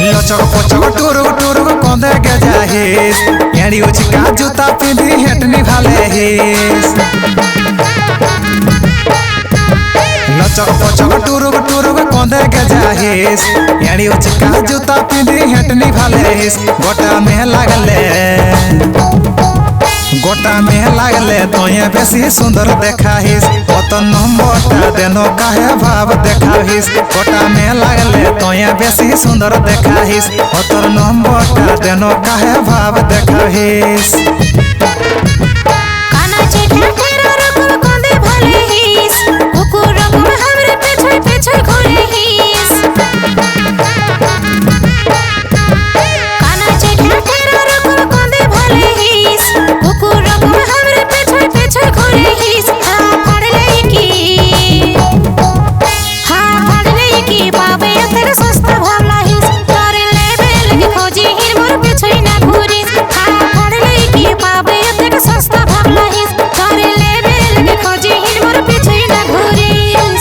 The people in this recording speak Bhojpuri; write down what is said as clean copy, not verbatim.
लचक पचक टुरुक टुरुक कंदे के जाहिस एड़ी उची का जूता पिंधी हेटनी भाले हिस लचक पचक टुरुक टुरुक कंदे के जाहिस एड़ी उची का जूता पिंधी हेटनी भाले हिस गोटा में लागले तो ये बेसी सुंदर देखाहिस अत नंबरटा देनो काहे भाव देखाहिस गोटा में लागले तो ये बेसी सुंदर देखाहिस अत नंबरटा देनो काहे भाव देखाहिस काना चेटा तेरा रकुल कंदे भले हिस